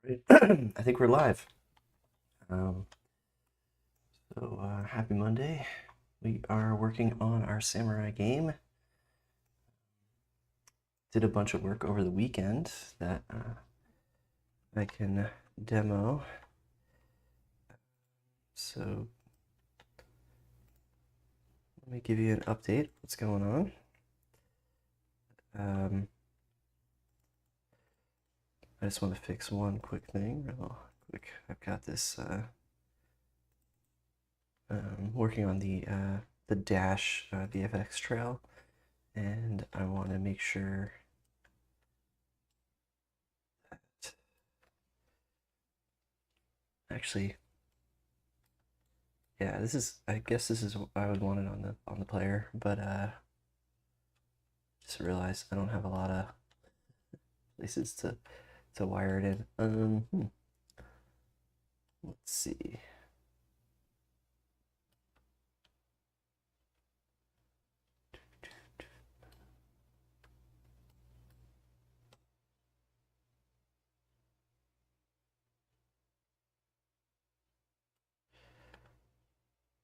Right. I think we're live. Um, Happy Monday. We are working on our samurai game. Did a bunch of work over the weekend that I can demo. So let me give you an update. What's going on? I just want to fix one quick thing, real quick. I've got this working on the dash VFX trail, and I want to make sure that actually, yeah, this is, I guess this is what I would want it on the player, but just realized I don't have a lot of places to wire it in. Let's see.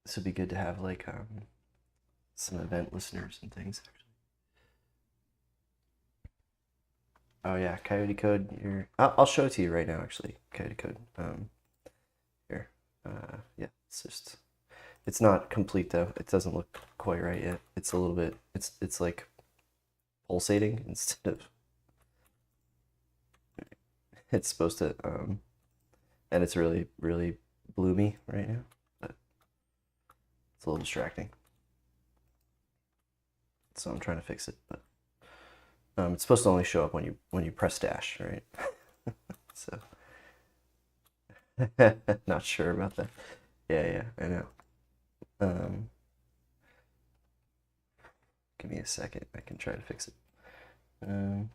This would be good to have like some event listeners and things actually. Oh yeah, Coyote Code. I'll show it to you right now actually. Coyote Code. Here. Yeah, it's not complete though. It doesn't look quite right yet. It's a little bit. It's like pulsating instead of. It's supposed to and it's really bloomy right now, but it's a little distracting. So I'm trying to fix it, but it's supposed to only show up when you press dash, right? So not sure about that. Yeah, I know. Um, Give me a second. I can try to fix it. Um,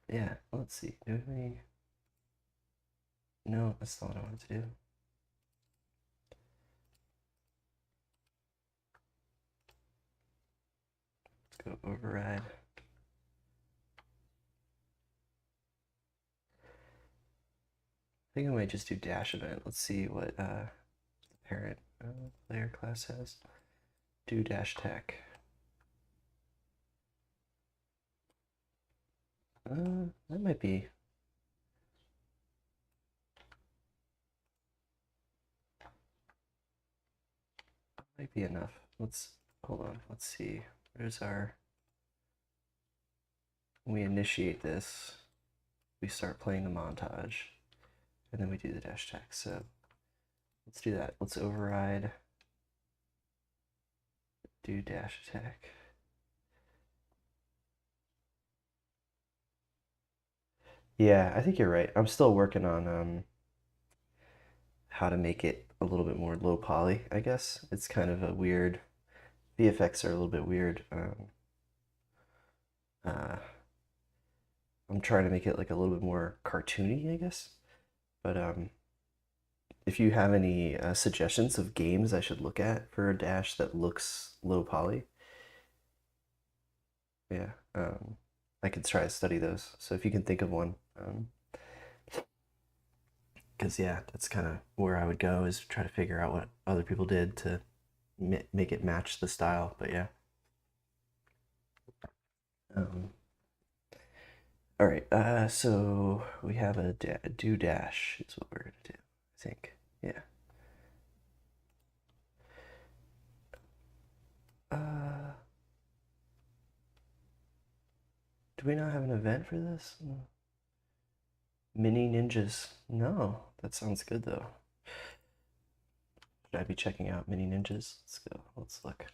yeah, let's see. Do we? No, that's not what I wanted to do. Let's go override. I think I might just do dash event. Let's see what the parent player class has. Do dash tech. That might be enough. Let's hold on. Let's see. Where's our? When we initiate this, we start playing the montage, and then we do the dash tech. So let's do that. Let's override. Do dash attack. Yeah, I think you're right. I'm still working on how to make it a little bit more low poly, I guess. It's kind of a weird VFX are a little bit weird. Uh, I'm trying to make it like a little bit more cartoony, I guess. But if you have any suggestions of games I should look at for a dash that looks low poly, yeah, I could try to study those. So if you can think of one, because yeah, that's kind of where I would go is try to figure out what other people did to make it match the style. But yeah. Um, all right. So we have a do dash is what we're gonna do. I think. Yeah. Uh, do we not have an event for this? Mini ninjas. No, that sounds good though. Should I be checking out mini ninjas? Let's go. Let's look.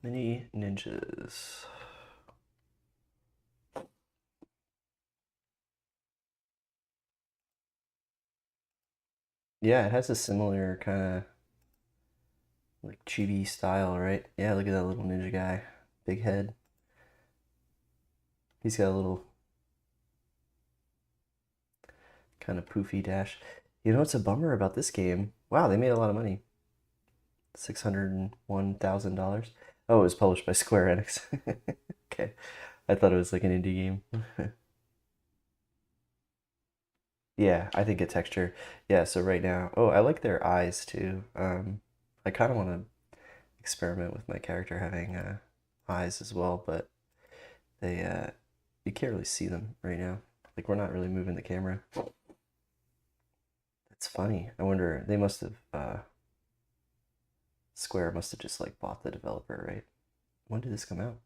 Mini ninjas. Yeah, it has a similar kind of Like chibi style, right? Yeah, look at that little ninja guy. Big head. He's got a little kind of poofy dash. You know what's a bummer about this game? Wow, they made a lot of money. $601,000. Oh, it was published by Square Enix. Okay. I thought it was like an indie game. Yeah, I think a texture. Yeah, so right now, oh, I like their eyes too. I kind of want to experiment with my character having eyes as well, but they you can't really see them right now. Like we're not really moving the camera. It's funny. I wonder they must have Square must have just like bought the developer, right? When did this come out?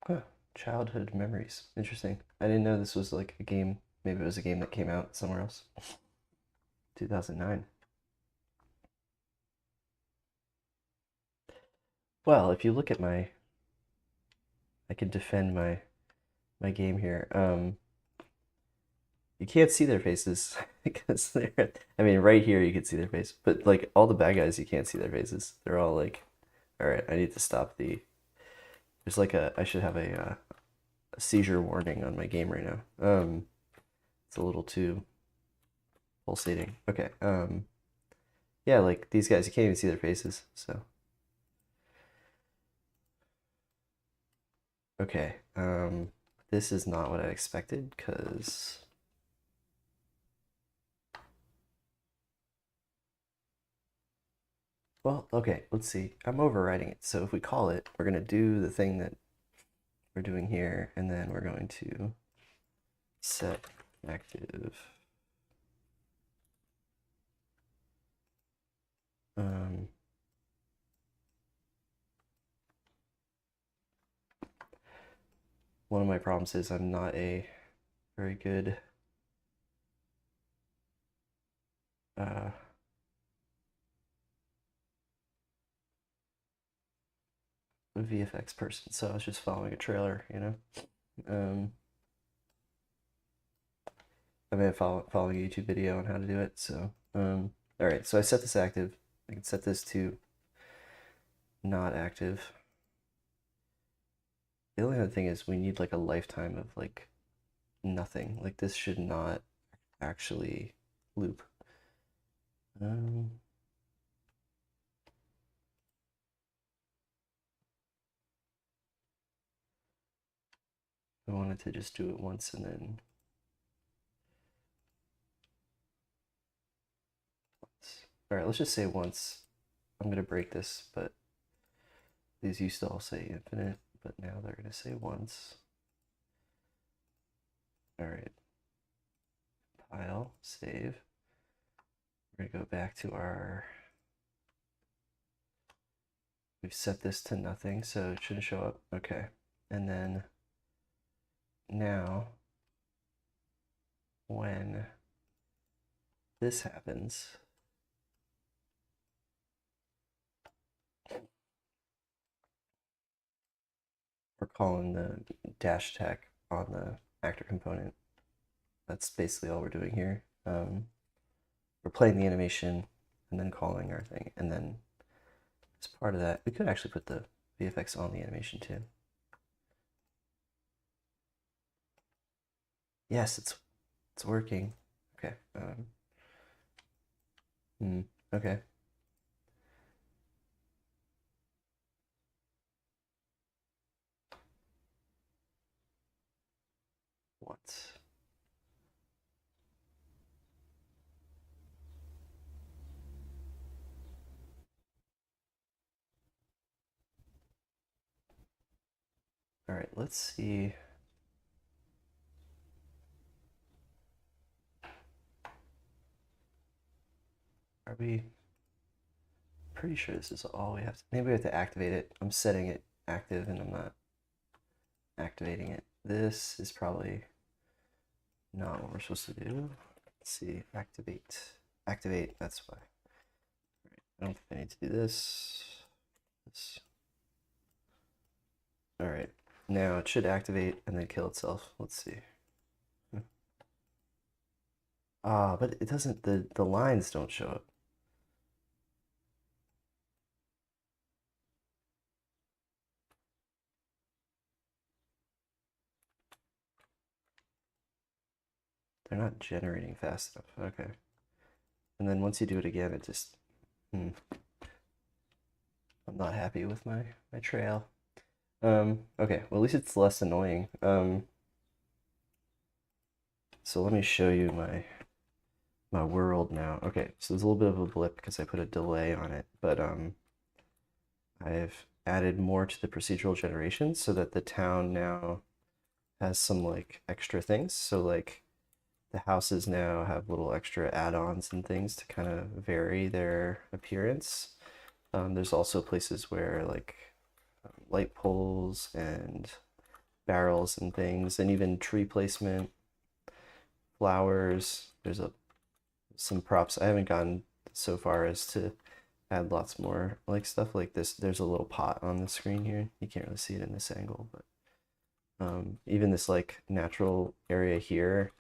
Huh. Childhood memories. Interesting. I didn't know this was like a game. Maybe it was a game that came out somewhere else. 2009. Well, if you look at I can defend my game here. You can't see their faces because they're. I mean, right here you can see their face, but like all the bad guys, you can't see their faces. They're all like, all right, I need to stop the. There's like a. I should have a seizure warning on my game right now. It's a little too pulsating. Okay. Yeah, like these guys, you can't even see their faces. So. Okay. This is not what I expected because. Well, okay, let's see. I'm overriding it. So if we call it, we're going to do the thing that we're doing here, and then we're going to set active. Um, One of my problems is I'm not a very good uh, VFX person, so I was just following a trailer, you know. Um, I mean, following a YouTube video on how to do it. So, all right. So I set this active. I can set this to not active. The only other thing is we need like a lifetime of like nothing. Like this should not actually loop. Um, I wanted to just do it once and then once. All right, let's just say once. I'm gonna break this, but these used to all say infinite, but now they're gonna say once. All right, file, save. We're gonna go back to our, we've set this to nothing, so it shouldn't show up. Okay, and then now when this happens, we're calling the dash tag on the actor component. That's basically all we're doing here. We're playing the animation and then calling our thing, and then as part of that, we could actually put the VFX on the animation too. Yes, it's working. Okay. Okay. What? All right, let's see. Are we pretty sure this is all we have to, maybe we have to activate it. I'm setting it active and I'm not activating it. This is probably not what we're supposed to do. Let's see, activate. Activate, that's why. Right. I don't think I need to do this. This. All right, now it should activate and then kill itself. Let's see. Ah, but it doesn't, the lines don't show up. They're not generating fast enough. Okay. And then once you do it again, it just, I'm not happy with my trail. Okay, well at least it's less annoying. So let me show you my world now. Okay, so there's a little bit of a blip because I put a delay on it, but I've added more to the procedural generation so that the town now has some like extra things. So like the houses now have little extra add-ons and things to kind of vary their appearance. There's also places where like light poles and barrels and things, and even tree placement, flowers. There's some props. I haven't gone so far as to add lots more like stuff like this. There's a little pot on the screen here. You can't really see it in this angle, but even this like natural area here,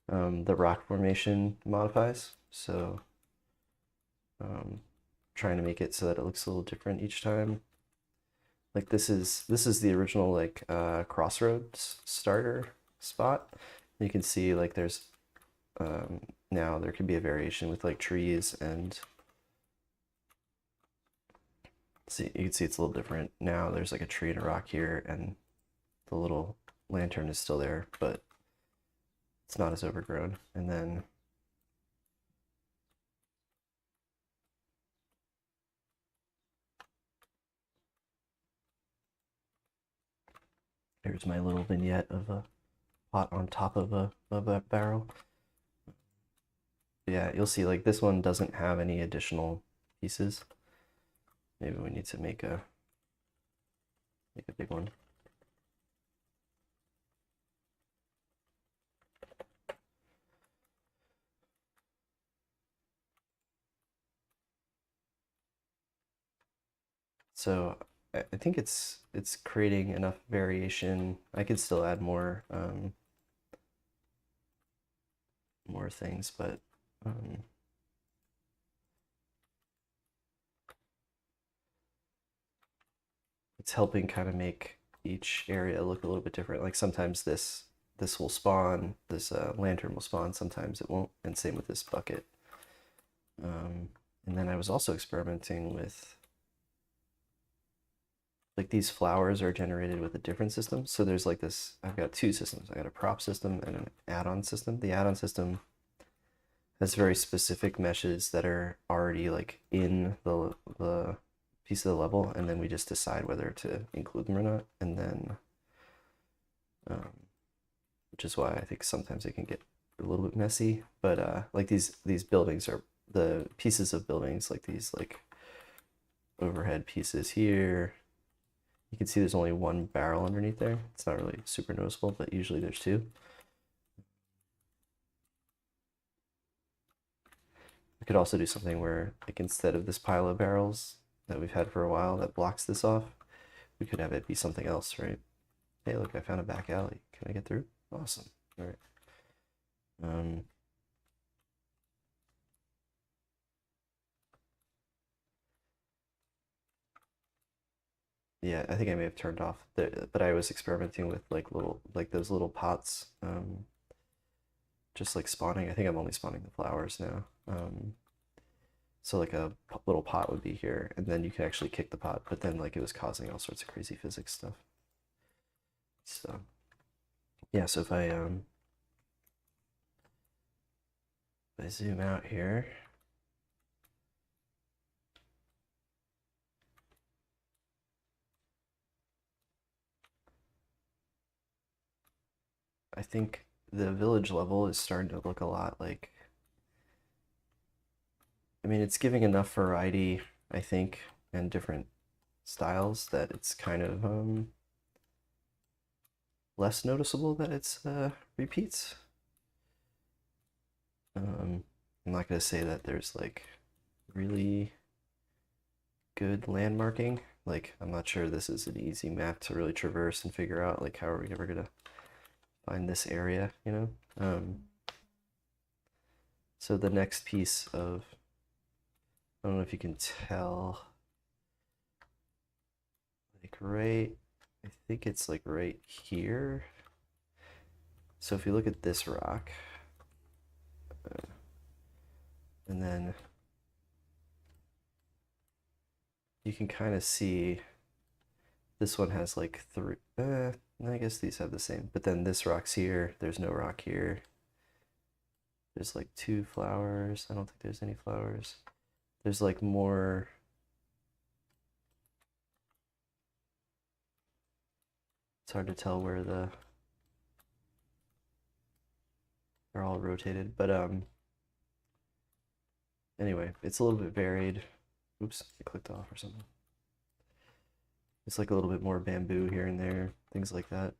the rock formation modifies. So trying to make it so that it looks a little different each time. Like this is the original like crossroads starter spot. You can see like there's now there can be a variation with like trees and see, you can see it's a little different. Now there's like a tree and a rock here and the little lantern is still there, but it's not as overgrown. And then here's my little vignette of a pot on top of a barrel. Yeah, you'll see like this one doesn't have any additional pieces. Maybe we need to make a big one. So I think it's creating enough variation. I could still add more more things, but it's helping kind of make each area look a little bit different. Like sometimes this will spawn, this lantern will spawn, sometimes it won't, and same with this bucket. And then I was also experimenting with like these flowers are generated with a different system. So there's like this, I've got two systems. I got a prop system and an add-on system. The add-on system has very specific meshes that are already like in the piece of the level, and then we just decide whether to include them or not. And then, which is why I think sometimes it can get a little bit messy. But like these buildings are the pieces of buildings, like these like overhead pieces here. You can see there's only one barrel underneath there. It's not really super noticeable, but usually there's two. We could also do something where, like, instead of this pile of barrels that we've had for a while that blocks this off, we could have it be something else, right? Hey, look, I found a back alley. Can I get through? Awesome. All right. Yeah, I think I may have turned off but I was experimenting with like those little pots, just like spawning. I think I'm only spawning the flowers now. So like a little pot would be here, and then you could actually kick the pot, but then like it was causing all sorts of crazy physics stuff. So yeah, so if I zoom out here, I think the village level is starting to look a lot like, I mean, it's giving enough variety, I think, and different styles that it's kind of less noticeable that it's repeats. I'm not gonna say that there's like really good landmarking. Like, I'm not sure this is an easy map to really traverse and figure out, like, how are we ever gonna find this area, you know? So the next piece of, I don't know if you can tell, like I think it's like right here. So if you look at this rock, and then you can kind of see this one has like three, I guess these have the same, but then this rock's here, there's no rock here. There's like 2 flowers. I don't think there's any flowers. There's like more. It's hard to tell where they're all rotated, but anyway, it's a little bit varied. Oops, I clicked off or something. It's like a little bit more bamboo here and there, things like that.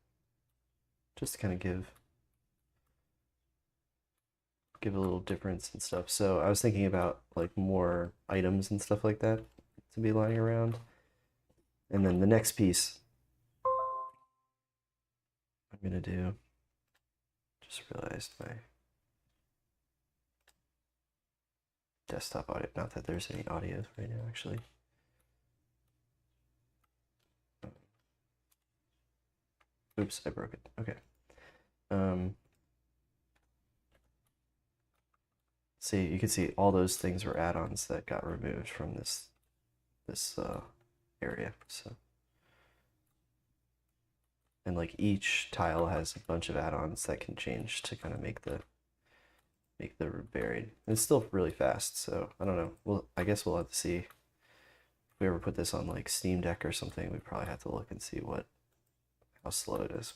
Just to kind of give a little difference and stuff. So I was thinking about like more items and stuff like that to be lying around. And then the next piece I'm gonna do, just realized my desktop audio, not that there's any audio right now actually. Oops, I broke it. Okay. See, you can see all those things were add-ons that got removed from this area. So, and like each tile has a bunch of add-ons that can change to kind of make the buried. And it's still really fast, so I don't know. Well, I guess we'll have to see if we ever put this on like Steam Deck or something. We probably have to look and see how slow it is.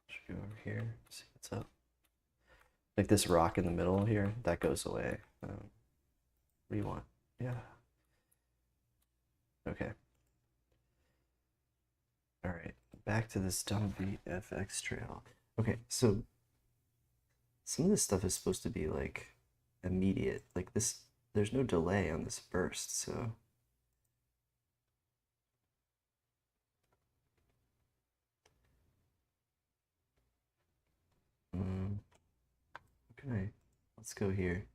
Should go over here, see what's up. Like this rock in the middle here, that goes away. What do you want? Yeah. Okay. All right, back to this dumb VFX trail. Okay, so some of this stuff is supposed to be like immediate. Like this, there's no delay on this burst, so. Okay, let's go here.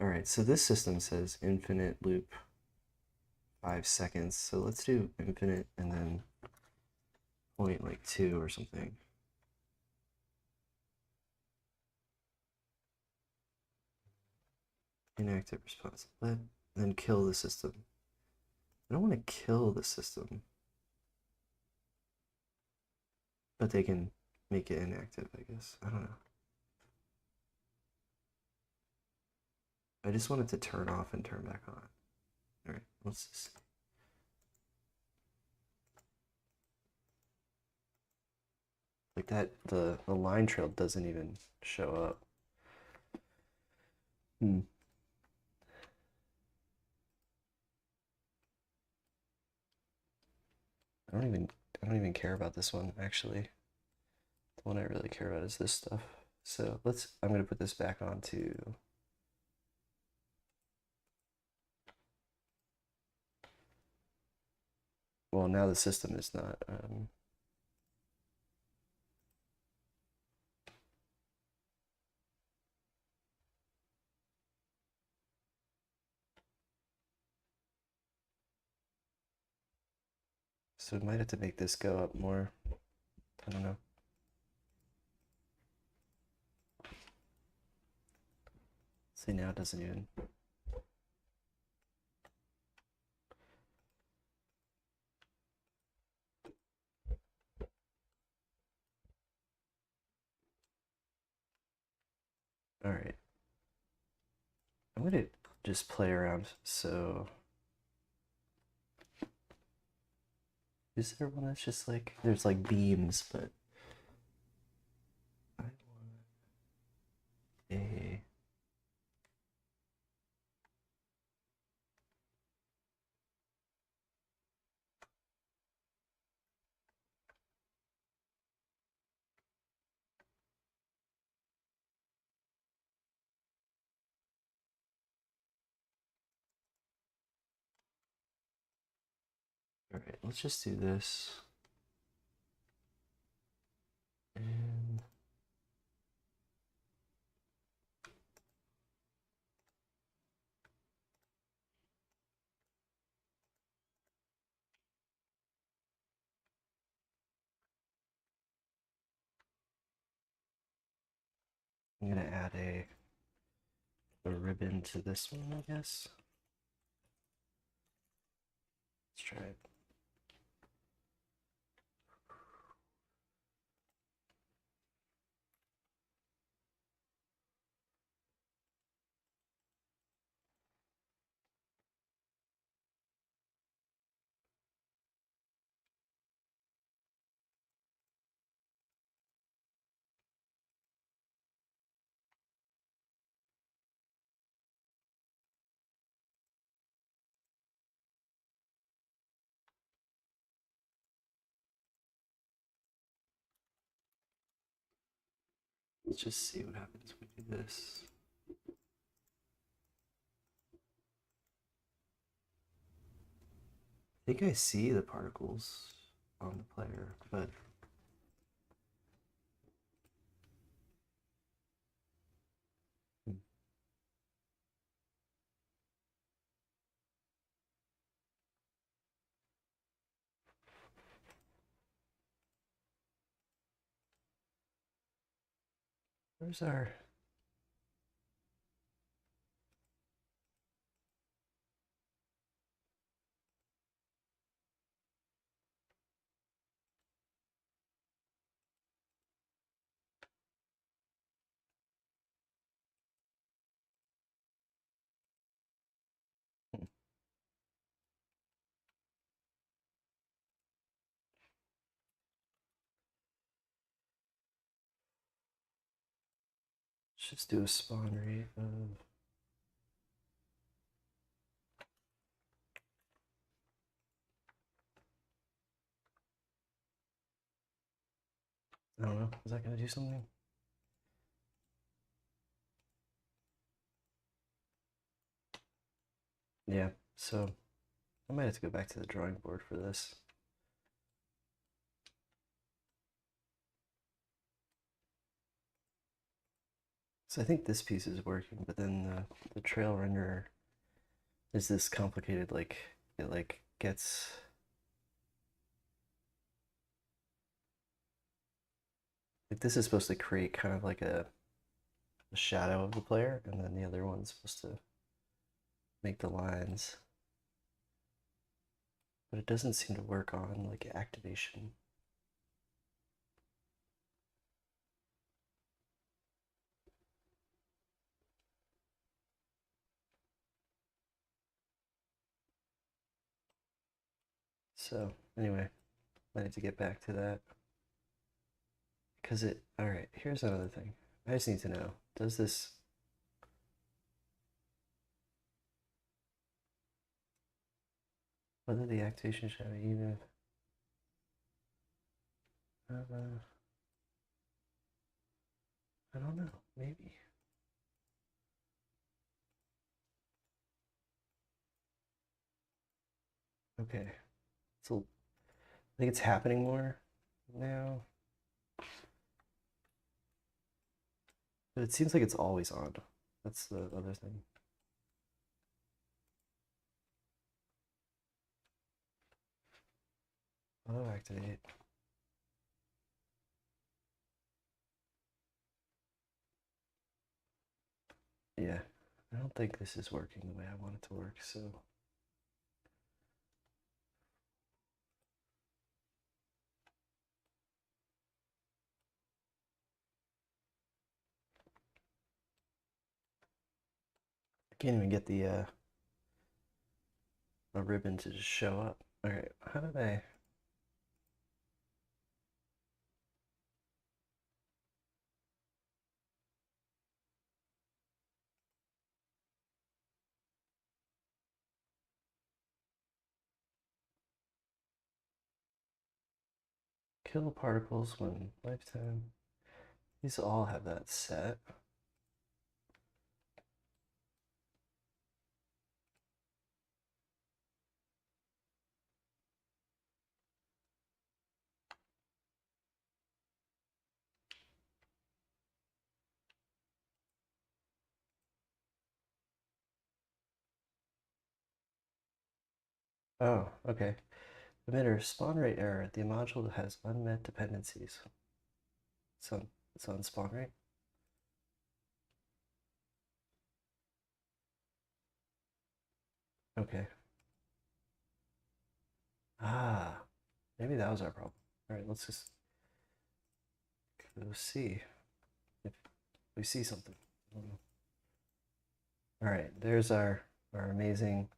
All right, so this system says infinite loop 5 seconds. So let's do infinite and then point like 2 or something. Inactive response. Then kill the system. I don't want to kill the system, but they can make it inactive, I guess. I don't know. I just want it to turn off and turn back on. All right, let's just see. Like that, the line trail doesn't even show up. I don't even care about this one actually. The one I really care about is this stuff. So I'm gonna put this back onto. Well, now the system is not. So we might have to make this go up more. I don't know. See, now it doesn't even. All right. I'm gonna just play around. So, is there one that's just like, there's like beams, but I want a. All right, let's just do this. And I'm gonna add a ribbon to this one, I guess. Let's try it. Let's just see what happens when we do this. I think I see the particles on the player, but where's our... Let's just do a spawn rate of... I don't know, is that gonna do something? Yeah, so I might have to go back to the drawing board for this. So I think this piece is working, but then the trail renderer is this complicated, like, it like gets... Like this is supposed to create kind of like a shadow of the player, and then the other one's supposed to make the lines. But it doesn't seem to work on like activation. So anyway, I need to get back to that. Because it, all right, here's another thing. I just need to know, does this... Whether the activation shadow even... I don't know, maybe. Okay, so I think it's happening more now. But it seems like it's always on. That's the other thing. Auto activate. Yeah, I don't think this is working the way I want it to work, so... I can't even get the a ribbon to just show up. All right, how did I... Kill particles when lifetime. These all have that set. Oh, okay. Emitter, spawn rate error. The module has unmet dependencies. So it's on spawn rate. Okay. Ah, maybe that was our problem. All right, let's just go see if we see something. All right, there's our amazing.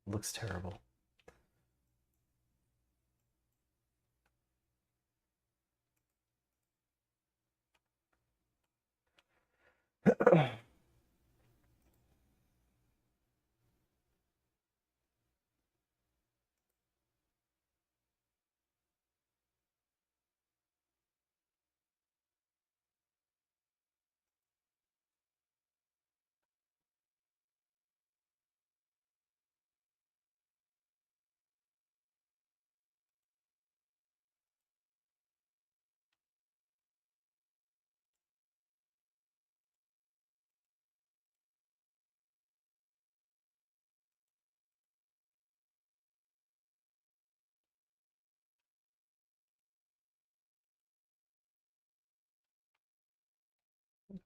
Looks terrible.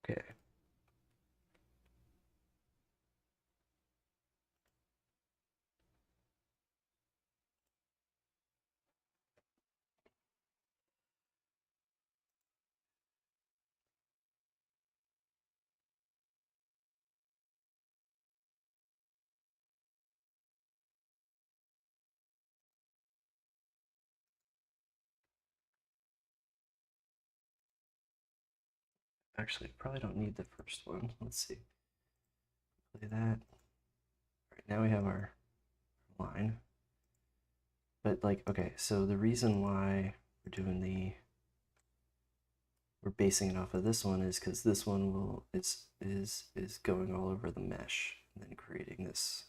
Okay. Actually, probably don't need the first one. Let's see. Play that. All right, now we have our line. But like, okay, so the reason why we're basing it off of this one is because this one is going all over the mesh and then creating this.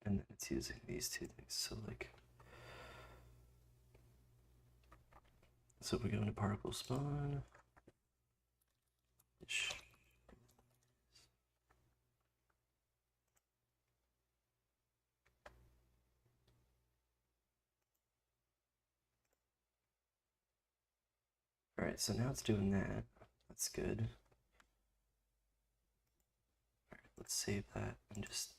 And then it's using these two things. So like, so we go into particle spawn. All right, so now it's doing that. That's good. All right, let's save that and just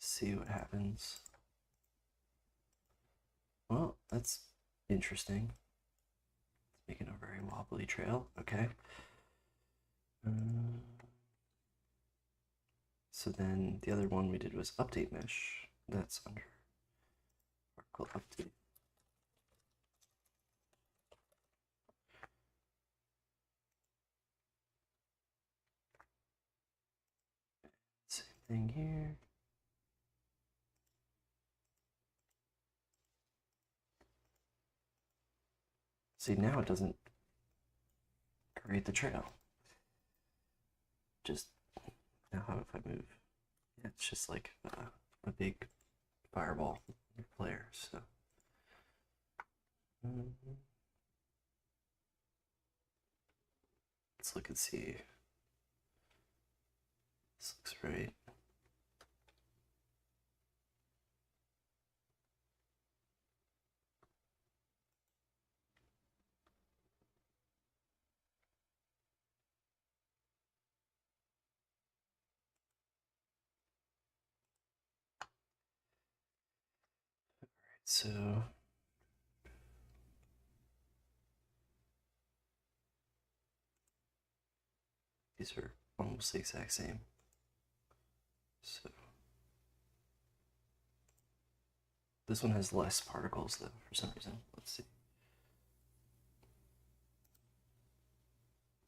see what happens. Well, that's interesting. It's making a very wobbly trail. Okay. So then the other one we did was update mesh. That's under particle update. Same thing here. See, now it doesn't create the trail. Just now, how if I move? Yeah, it's just like a big fireball player. So. Let's look and see. This looks right. So these are almost the exact same. So this one has less particles though, for some reason. Let's see.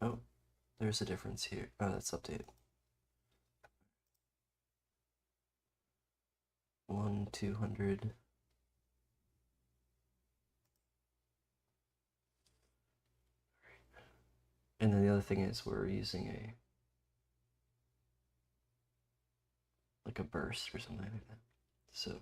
Oh, there's a difference here. Oh, that's updated. 200. And then the other thing is we're using like a burst or something like that. So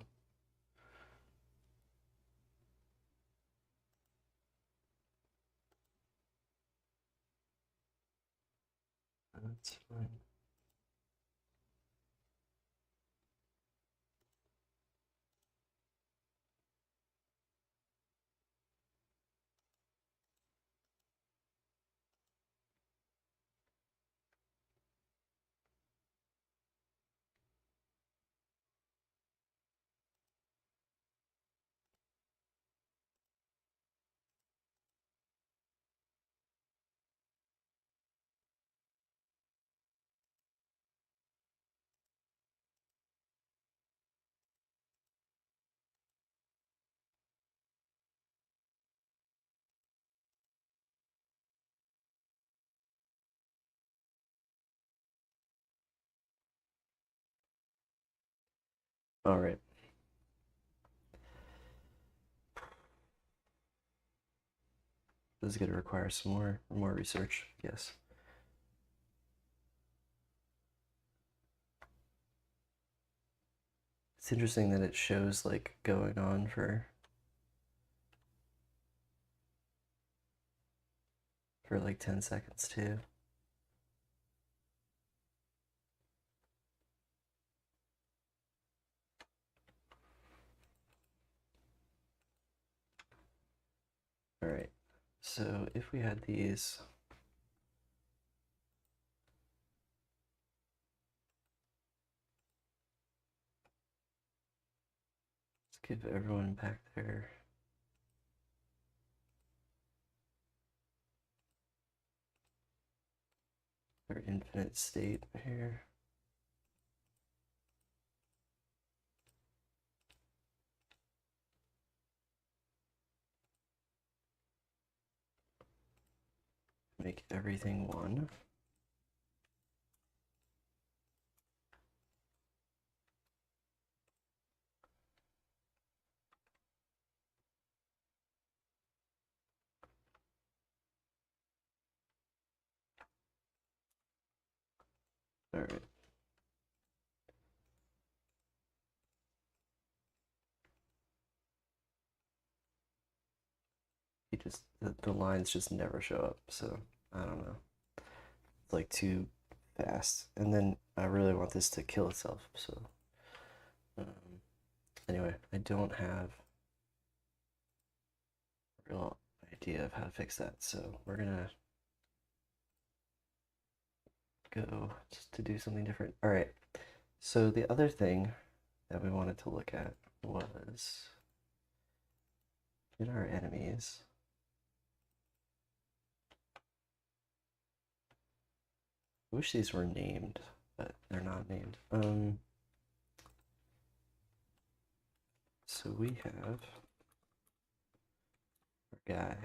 that's fine. All right. This is going to require some more research, yes. It's interesting that it shows like going on for like 10 seconds too. All right. So if we had these, let's give everyone back their infinite state here. Make everything one. All right. He just the lines just never show up, so I don't know. It's like too fast, and then I really want this to kill itself. So anyway, I don't have a real idea of how to fix that, so we're gonna go just to do something different. All right. So the other thing that we wanted to look at was in our enemies. I wish these were named, but they're not named. So we have our guy.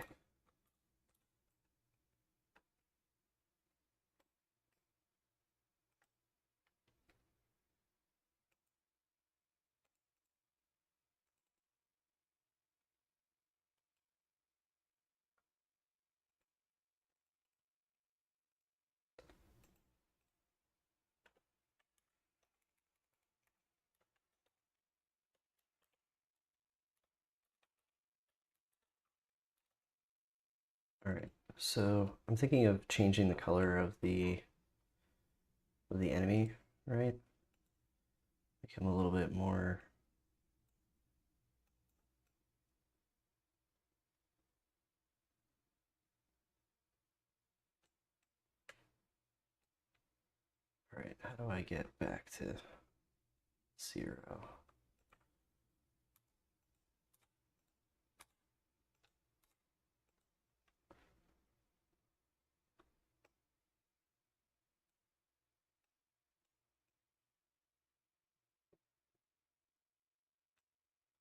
All right. So I'm thinking of changing the color of the enemy, right? Make him a little bit more. All right. How do I get back to 0?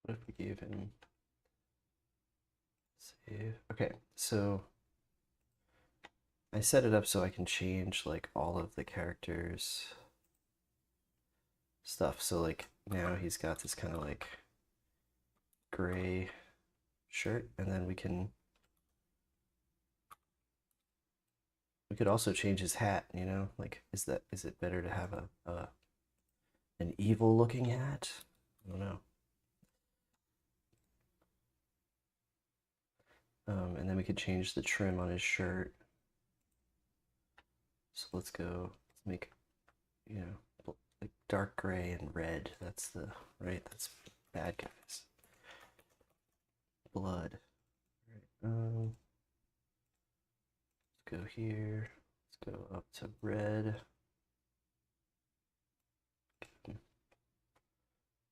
What if we gave him save? Okay, so I set it up so I can change like all of the characters stuff. So like now he's got this kind of like gray shirt, and then we can We could also change his hat, you know? Like, is it better to have an evil looking hat? I don't know. And then we could change the trim on his shirt. So let's make, you know, like dark gray and red. That's the, right? That's bad guys. Blood. Right. Let's go here. Let's go up to red.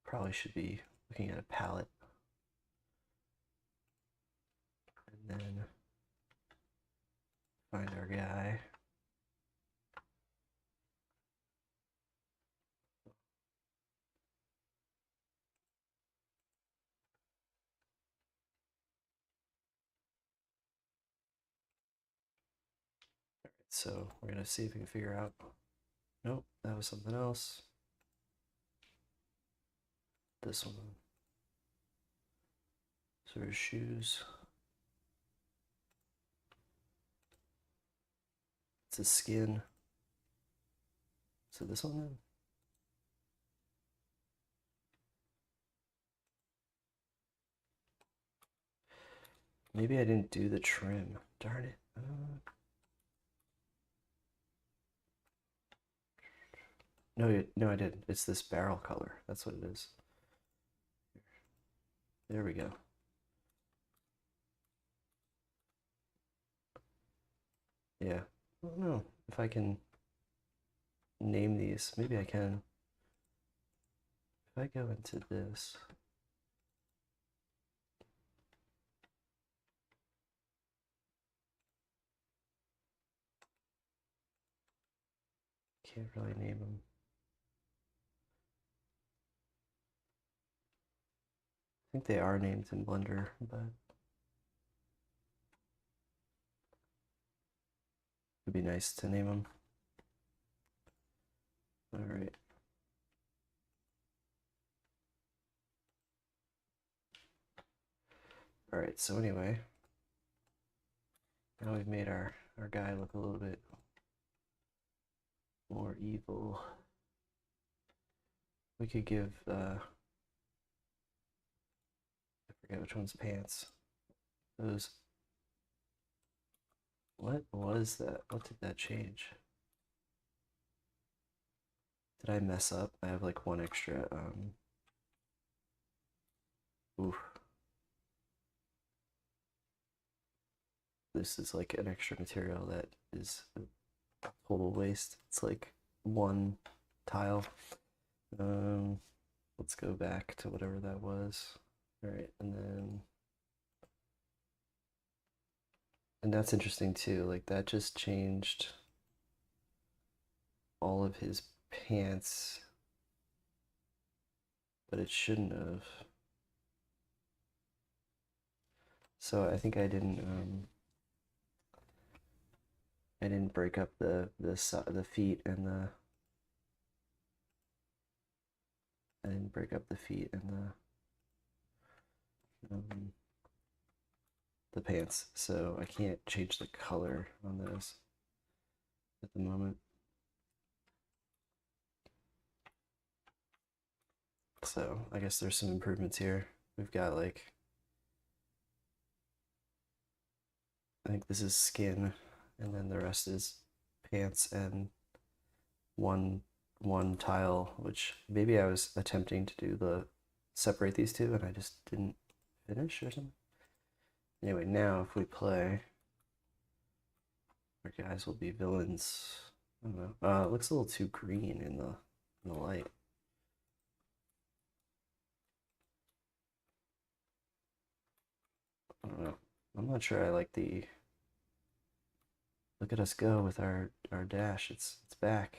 Probably should be looking at a palette. And then find our guy. So we're gonna see if we can figure out. Nope, that was something else. This one. So his shoes. It's his skin. So this one then? Maybe I didn't do the trim. Darn it. No, no, I didn't. It's this barrel color. That's what it is. There we go. Yeah. I don't know if I can name these. Maybe I can. If I go into this. Can't really name them. I think they are named in Blender, but it'd be nice to name them. All right. All right, so anyway, now we've made our guy look a little bit more evil. We could give, I forget which one's pants. Those, what was that? What did that change? Did I mess up? I have like one extra, oof. This is like an extra material that is a total waste. It's like one tile. Let's go back to whatever that was. All right, and that's interesting too. Like that just changed all of his pants, but it shouldn't have. So I think I didn't break up the feet and I didn't break up the feet and the pants, so I can't change the color on those at the moment. So I guess there's some improvements here. We've got like, I think this is skin, and then the rest is pants and one tile, which maybe I was attempting to do the separate these two and I just didn't finish or something. Anyway, now if we play, our guys will be villains. I don't know. It looks a little too green in the light. I don't know. I'm not sure I like the. Look at us go with our dash. It's back.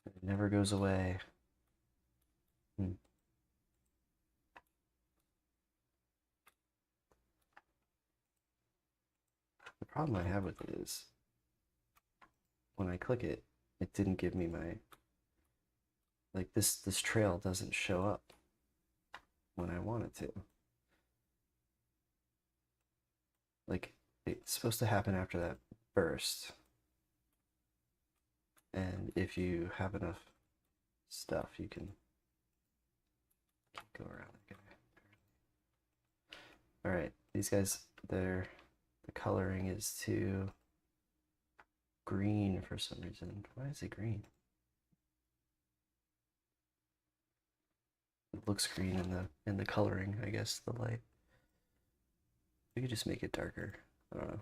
It never goes away. The problem I have with it is when I click it, it didn't give me my, like this trail doesn't show up when I want it to. like it's supposed to happen after that burst. And if you have enough stuff, you can go around that guy. All right, these guys, the coloring is too green for some reason. Why is it green? It looks green in the coloring, I guess, the light. We could just make it darker. I don't know.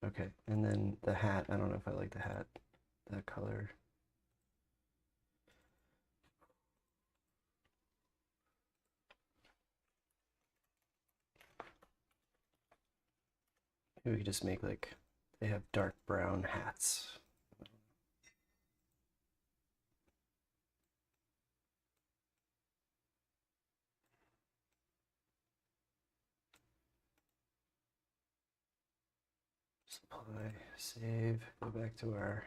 Okay, and then the hat, I don't know if I like the hat, that color. Maybe we could just make like, they have dark brown hats. Supply, save, go back to our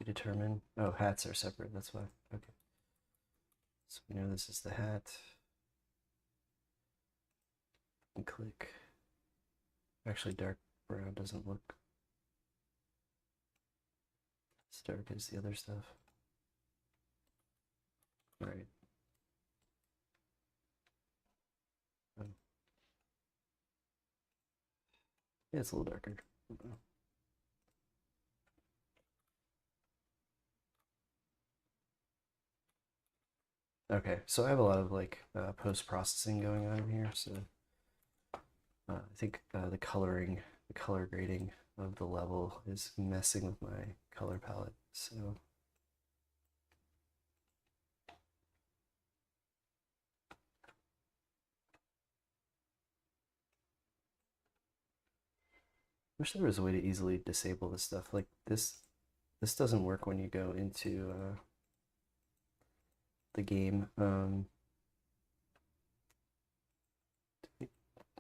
determine. Oh, hats are separate, that's why. Okay. So we know this is the hat. And click. Actually, dark brown doesn't look as dark as the other stuff. All right. Oh. Yeah, it's a little darker. Okay, so I have a lot of like post-processing going on here, so I think the color grading of the level is messing with my color palette. So wish there was a way to easily disable this stuff. Like this doesn't work when you go into the game.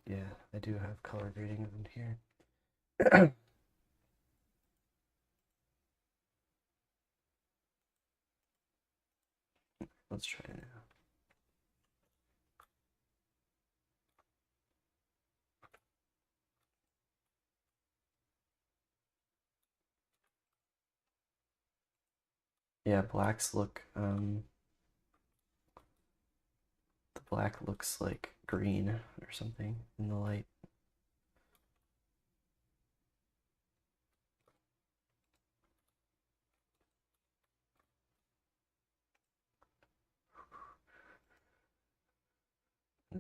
Yeah, I do have color grading on here. Let's try it now. Yeah, blacks look the black looks like green or something in the light.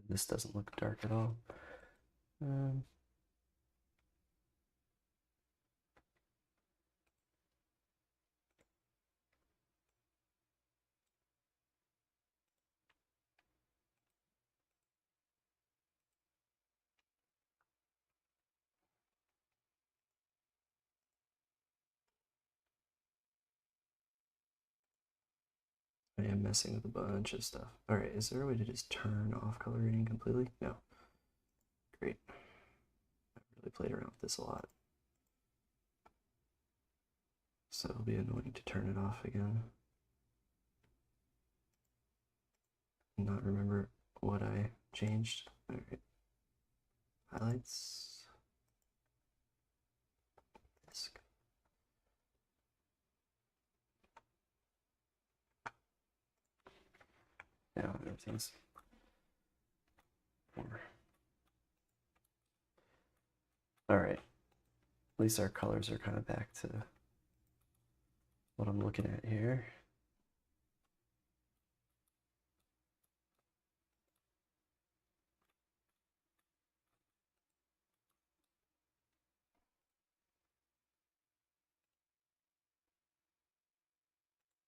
This doesn't look dark at all. Um, I am messing with a bunch of stuff. All right, is there a way to just turn off color grading completely? No. Great. I really played around with this a lot. So it'll be annoying to turn it off again. Not remember what I changed. All right. Highlights. Now everything's more. All right. At least our colors are kind of back to what I'm looking at here.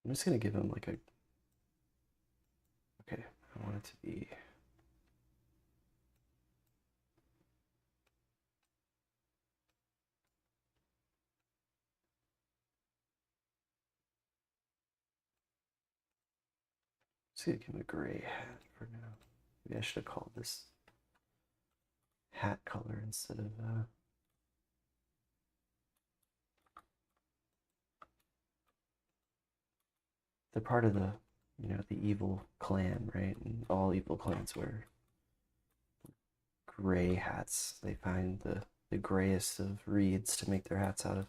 I'm just gonna give him like a, okay, I want it to be, just gonna give him a gray hat for now. Maybe I should have called this hat color instead of they're part of the, the evil clan, right? And all evil clans wear gray hats. They find the grayest of reeds to make their hats out of.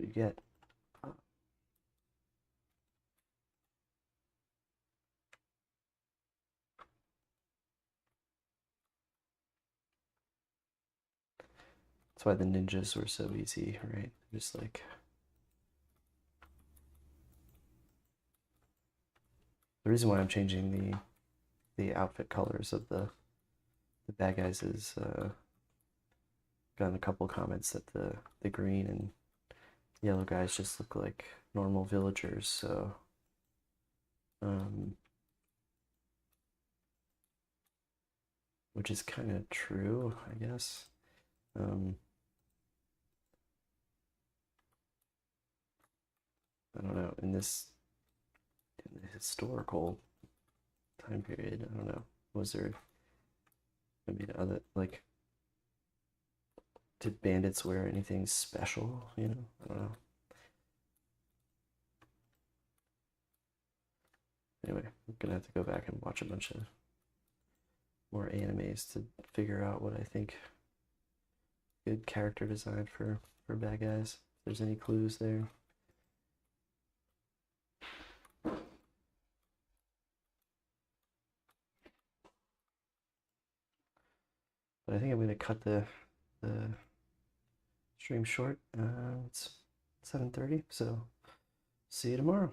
So you get that's why the ninjas were so easy, right? Just like the reason why I'm changing the outfit colors of the bad guys is gotten a couple comments that the green and yellow guys just look like normal villagers, so which is kind of true, I guess. I don't know, in the historical time period, I don't know, was there, I mean, other, like, did bandits wear anything special, I don't know. Anyway, I'm gonna have to go back and watch a bunch of more animes to figure out what I think good character design for bad guys. If there's any clues there. But I think I'm gonna cut the stream short. It's 7:30, so see you tomorrow.